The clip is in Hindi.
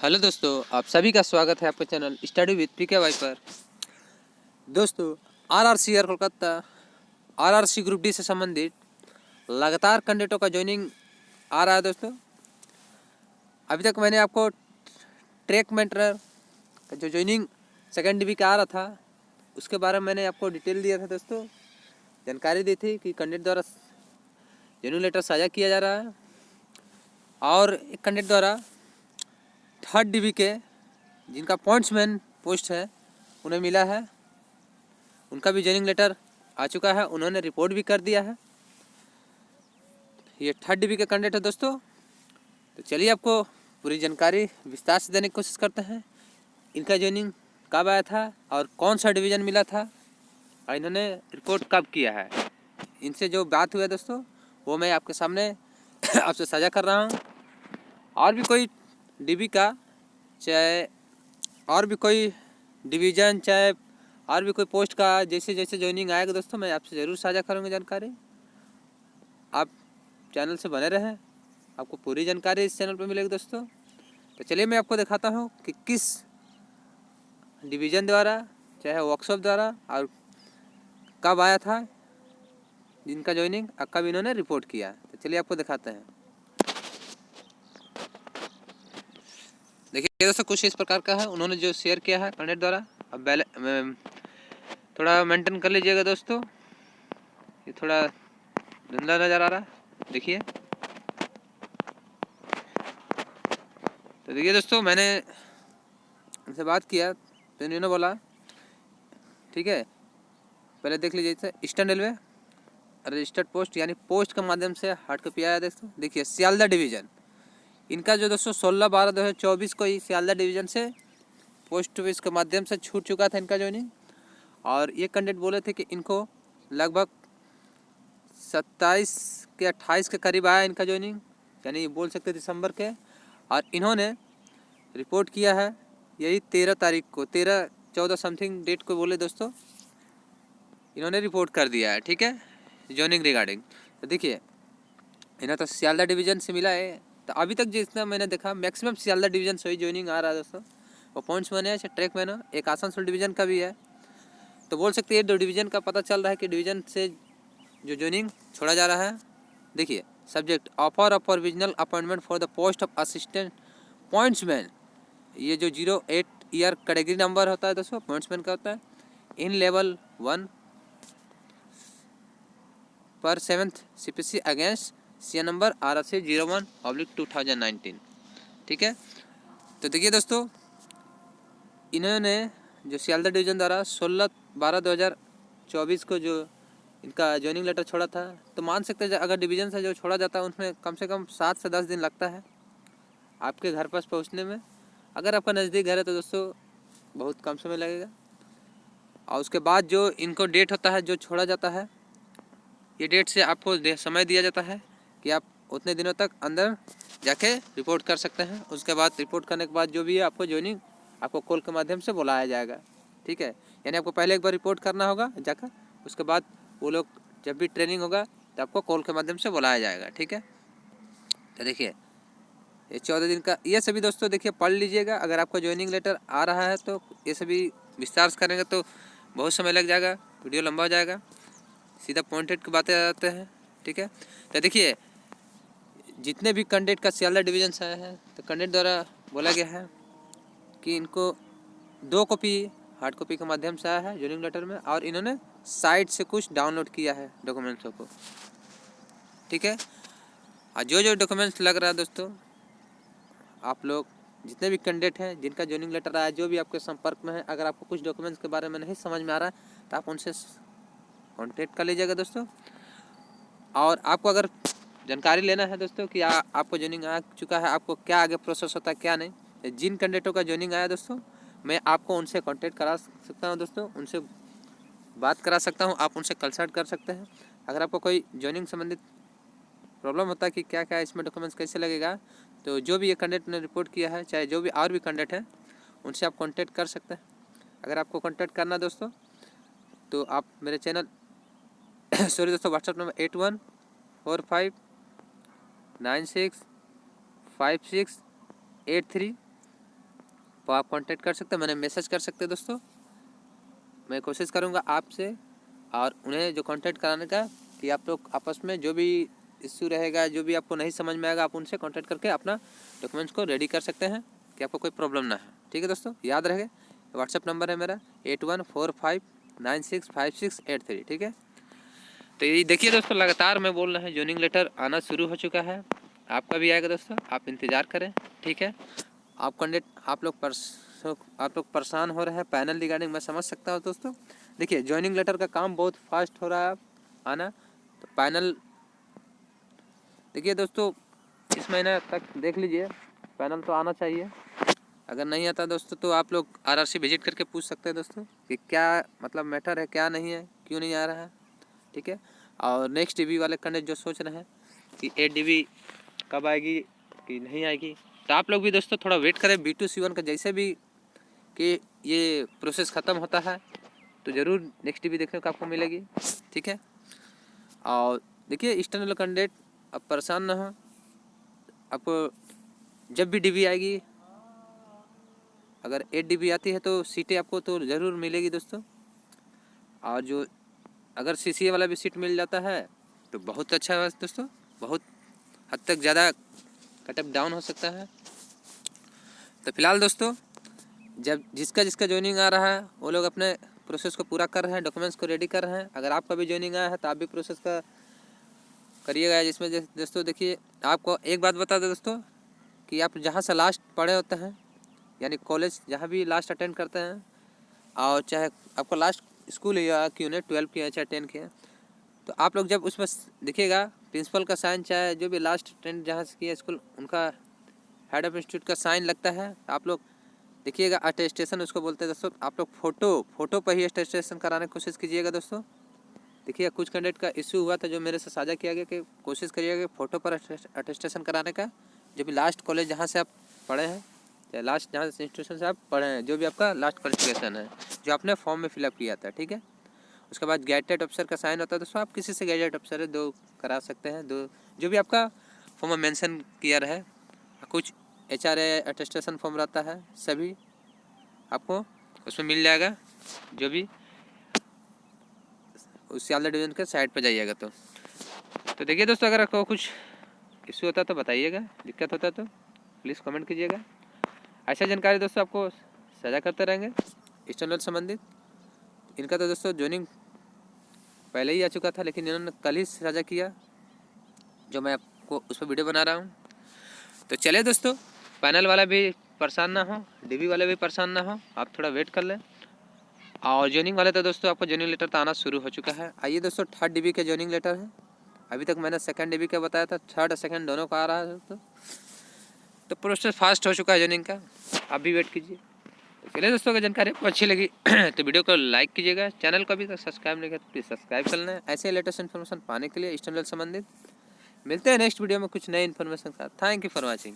हेलो दोस्तों, आप सभी का स्वागत है आपके channel study with PK Y पर। दोस्तों, RRCR Kolkata RRC group D से संबंधित लगातार कैंडिडेटों का ज्वाइनिंग आ रहा है। दोस्तों, अभी तक मैंने आपको ट्रैक मेंटर का जो ज्वाइनिंग सेकेंड डिवी का आ रहा था उसके बारे में मैंने आपको डिटेल दिया था। दोस्तों, जानकारी दी थी कि कैंडिडेट द्वारा ज्वाइनिंग लेटर साझा किया जा रहा है और एक कैंडिडेट द्वारा थर्ड डिवी के जिनका पॉइंट्समैन पोस्ट है उन्हें मिला है। उनका भी ज्वाइनिंग लेटर आ चुका है, उन्होंने रिपोर्ट भी कर दिया है। ये थर्ड डिवी के कैंडिडेट है दोस्तों। तो चलिए आपको पूरी जानकारी विस्तार से देने की कोशिश करते हैं। इनका ज्वाइनिंग कब आया था और कौन सा डिवीज़न मिला था और इन्होंने रिपोर्ट कब किया है। इनसे जो बात हुआ है दोस्तों वो मैं आपके सामने आपसे साझा कर रहा हूँ। और भी कोई डिवी का चाहे और भी कोई डिवीज़न चाहे और भी कोई पोस्ट का जैसे जैसे ज्वाइनिंग आएगा दोस्तों मैं आपसे ज़रूर साझा करूँगा जानकारी। आप चैनल से बने रहें, आपको पूरी जानकारी इस चैनल पर मिलेगी दोस्तों। तो चलिए मैं आपको दिखाता हूँ कि किस डिवीज़न द्वारा चाहे वर्कशॉप द्वारा और कब आया था जिनका ज्वाइनिंग और कब इन्होंने रिपोर्ट किया। तो चलिए आपको दिखाते हैं। देखिए दोस्तों, कुछ इस प्रकार का है उन्होंने जो शेयर किया है कैंडिडेट द्वारा। अब थोड़ा मेंटेन कर लीजिएगा दोस्तों, ये थोड़ा धुंधला नज़र आ रहा है। देखिए, तो देखिए दोस्तों, मैंने उनसे बात किया तो इन्होंने बोला ठीक है, पहले देख लीजिए इसे ईस्टर्न रेलवे रजिस्टर्ड पोस्ट यानी पोस्ट के माध्यम से हार्ड कॉपी आया दोस्तों। देखिए सियालदा डिवीज़न इनका जो दोस्तों 16/12/2024 को ही सियालदा डिवीज़न से पोस्ट ऑफिस के माध्यम से छूट चुका था इनका ज्वाइनिंग। और ये कैंडिडेट बोले थे कि इनको लगभग 27 के 28 के करीब आया इनका ज्वाइनिंग, यानी बोल सकते दिसंबर के। और इन्होंने रिपोर्ट किया है यही 13 तारीख को, 13-14 समथिंग डेट को बोले दोस्तों इन्होंने रिपोर्ट कर दिया है। ठीक है, ज्वाइनिंग रिगार्डिंग। तो देखिए इन्हें तो सियालदा डिवीज़न से मिला है। तो अभी तक जितना मैंने देखा मैक्सिमम सियालदा डिवीज़न से ही ज्वाइनिंग आ रहा है दोस्तों। वो पॉइंट्स मैन है, ट्रैक मैन है, एक आसनसोल डिवीज़न का भी है। तो बोल सकते हैं 2 डिवीज़न का पता चल रहा है कि डिवीज़न से जो ज्वाइनिंग छोड़ा जा रहा है। देखिए subject offer of provisional appointment for the post of assistant pointsman. ये जो 08 ईयर कैटेगरी नंबर होता है दोस्तों पॉइंट्समैन का होता है इन लेवल 1 पर 7th CPC against C number RFC 01/2019। ठीक है, तो देखिए दोस्तों इन्होंने जो सियालदा डिवीज़न द्वारा 16/12/2024 को जो इनका ज्वाइनिंग लेटर छोड़ा था, तो मान सकते हैं अगर डिवीज़न से जो छोड़ा जाता है उसमें कम से कम 7 से 10 दिन लगता है आपके घर पास पहुंचने में। अगर आपका नज़दीक घर है तो दोस्तों बहुत कम समय लगेगा। और उसके बाद जो इनको डेट होता है जो छोड़ा जाता है, ये डेट से आपको समय दिया जाता है कि आप उतने दिनों तक अंदर जाके रिपोर्ट कर सकते हैं। उसके बाद रिपोर्ट करने के बाद जो भी है आपको ज्वाइनिंग आपको कॉल के माध्यम से बुलाया जाएगा। ठीक है, यानी आपको पहले एक बार रिपोर्ट करना होगा जाकर, उसके बाद वो लोग जब भी ट्रेनिंग होगा तो आपको कॉल के माध्यम से बुलाया जाएगा। ठीक है, तो देखिए ये 14 दिन का ये सभी दोस्तों देखिए पढ़ लीजिएगा। अगर आपको ज्वाइनिंग लेटर आ रहा है तो ये सभी विस्तार से करेंगे तो बहुत समय लग जाएगा, वीडियो लंबा हो जाएगा, सीधा पॉइंटेड की बातें आ जाते हैं। ठीक है, तो देखिए जितने भी कैंडिडेट का सियालदा डिवीज़न से आया है तो कैंडिडेट द्वारा बोला गया है कि इनको 2 कॉपी हार्ड कॉपी के माध्यम से आया है ज्वाइनिंग लेटर में, और इन्होंने साइट से कुछ डाउनलोड किया है डॉक्यूमेंट्सों को। ठीक है, और जो जो डॉक्यूमेंट्स लग रहा है दोस्तों, आप लोग जितने भी कैंडिडेट हैं जिनका ज्वाइनिंग लेटर आया, जो भी आपके संपर्क में है, अगर आपको कुछ डॉक्यूमेंट्स के बारे में नहीं समझ में आ रहा है तो आप उनसे कॉन्टेक्ट कर लीजिएगा दोस्तों। और आपको अगर जानकारी लेना है दोस्तों कि आपको ज्वाइनिंग आ चुका है, आपको क्या आगे प्रोसेस होता है क्या नहीं, तो जिन कैंडिडेटों का ज्वाइनिंग आया दोस्तों मैं आपको उनसे कांटेक्ट करा सकता हूं दोस्तों, उनसे बात करा सकता हूं, आप उनसे कंसल्ट कर सकते हैं। अगर आपको कोई ज्वाइनिंग संबंधित प्रॉब्लम होता है कि क्या क्या इसमें डॉक्यूमेंट्स कैसे लगेगा, तो जो भी ये कैंडिडेट ने रिपोर्ट किया है चाहे जो भी और भी कैंडिडेट हैं उनसे आप कॉन्टैक्ट कर सकते हैं। अगर आपको कॉन्टैक्ट करना दोस्तों तो आप मेरे चैनल सॉरी दोस्तों व्हाट्सअप नंबर 8145965683 तो आप कांटेक्ट कर सकते हैं, मैंने मैसेज कर सकते हैं दोस्तों। मैं कोशिश करूँगा आपसे और उन्हें जो कांटेक्ट कराने का, कि आप लोग आपस में जो भी इश्यू रहेगा, जो भी आपको नहीं समझ में आएगा, आप उनसे कांटेक्ट करके अपना डॉक्यूमेंट्स को रेडी कर सकते हैं कि आपको कोई प्रॉब्लम ना है। ठीक है दोस्तों, याद रहे व्हाट्सएप नंबर है मेरा 8145965683। ठीक है, तो ये देखिए दोस्तों, लगातार मैं बोल रहा है जॉइनिंग लेटर आना शुरू हो चुका है, आपका भी आएगा दोस्तों, आप इंतज़ार करें। ठीक है, आप लोग परेशान हो रहे हैं पैनल रिगार्डिंग, मैं समझ सकता हूँ दोस्तों। देखिए जॉइनिंग लेटर का काम बहुत फास्ट हो रहा है आना, तो पैनल देखिए दोस्तों इस महीने तक देख लीजिए, पैनल तो आना चाहिए। अगर नहीं आता दोस्तों तो आप लोग आरआरसी विजिट करके पूछ सकते हैं दोस्तों कि क्या मतलब मैटर है, क्या नहीं है, क्यों नहीं आ रहा है। ठीक है, और नेक्स्ट डीबी वाले कैंडिडेट जो सोच रहे हैं कि 8 DB कब आएगी कि नहीं आएगी, तो आप लोग भी दोस्तों थोड़ा वेट करें। B2C1 का जैसे भी कि ये प्रोसेस ख़त्म होता है तो ज़रूर नेक्स्ट डीबी देखने को आपको मिलेगी। ठीक है, और देखिए एक्सटर्नल कैंडिडेट अब परेशान ना हो, आपको जब भी डीबी आएगी, अगर 8 DB आती है तो सीटें आपको तो ज़रूर मिलेगी दोस्तों। और जो अगर CCA वाला भी सीट मिल जाता है तो बहुत अच्छा है दोस्तों, बहुत हद तक ज़्यादा कटअप डाउन हो सकता है। तो फिलहाल दोस्तों जब जिसका जिसका ज्वाइनिंग आ रहा है वो लोग अपने प्रोसेस को पूरा कर रहे हैं, डॉक्यूमेंट्स को रेडी कर रहे हैं। अगर आपका भी ज्वाइनिंग आया है तो आप भी प्रोसेस का करिएगा, जिसमें दोस्तों देखिए आपको एक बात बता दें दोस्तों कि आप जहाँ से लास्ट पढ़े होते हैं, यानी कॉलेज जहाँ भी लास्ट अटेंड करते हैं, और चाहे आपका लास्ट स्कूल है या क्यों नहीं 12 किया है चाहे 10 किया है, तो आप लोग जब उसमें देखिएगा प्रिंसिपल का साइन, चाहे जो भी लास्ट अटेंड जहाँ से किया स्कूल, उनका हेड ऑफ इंस्टीट्यूट का साइन लगता है। आप लोग देखिएगा अटेस्टेशन उसको बोलते हैं दोस्तों। आप लोग फ़ोटो पर ही अटेस्टेशन कराने की कोशिश कीजिएगा दोस्तों। देखिए कुछ कैंडिडेट का इश्यू हुआ था जो मेरे से साझा किया गया कि कोशिश करिएगा कि फ़ोटो पर अटेस्टेशन कराने का, जो भी लास्ट कॉलेज जहाँ से आप पढ़े हैं, या लास्ट जहाँ से इंस्टीट्यूशन से आप पढ़े हैं, जो भी आपका लास्ट क्वालिफिकेशन है जो आपने फॉर्म में फिलअप किया था। ठीक है, उसके बाद गैजेटेड ऑफिसर का साइन होता है दोस्तों। आप किसी से गैजेटेड ऑफिसर है 2 करा सकते हैं, 2 जो भी आपका फॉर्म में मेंशन किया रहे। कुछ HRA अटेस्टेशन फॉर्म रहता है, सभी आपको उसमें मिल जाएगा, जो भी उस सियालदह डिवीज़न के साइड पर जाइएगा। तो देखिए दोस्तों, अगर आपको कुछ इश्यू होता है तो बताइएगा, दिक्कत होता है तो प्लीज़ कमेंट कीजिएगा। ऐसा जानकारी दोस्तों आपको साझा करते रहेंगे एक्सटर्नल संबंधित। इनका तो दोस्तों ज्वाइनिंग पहले ही आ चुका था, लेकिन इन्होंने कल ही साझा किया, जो मैं आपको उस पर वीडियो बना रहा हूँ। तो चलिए दोस्तों, पैनल वाला भी परेशान ना हो, DB वाले भी परेशान ना हो, आप थोड़ा वेट कर लें। और ज्वाइनिंग वाले तो दोस्तों आपको ज्वाइनिंग लेटर तो आना शुरू हो चुका है। आइए दोस्तों, 3rd DB के ज्वाइनिंग लेटर है। अभी तक मैंने 2nd DB का बताया था, 3rd और 2nd दोनों का आ रहा है दोस्तों। तो प्रोसेस फास्ट हो चुका है ज्वाइनिंग का, आप भी वेट कीजिए। तो चलिए दोस्तों, अगर जानकारी आपको अच्छी लगी तो वीडियो को लाइक कीजिएगा, चैनल को अभी तक सब्सक्राइब नहीं किया तो प्लीज़ सब्सक्राइब कर लें ऐसे लेटेस्ट इन्फॉर्मेशन पाने के लिए एक्सटर्नल संबंधित। मिलते हैं नेक्स्ट वीडियो में कुछ नए इन्फॉर्मेशन के साथ। Thank you for watching.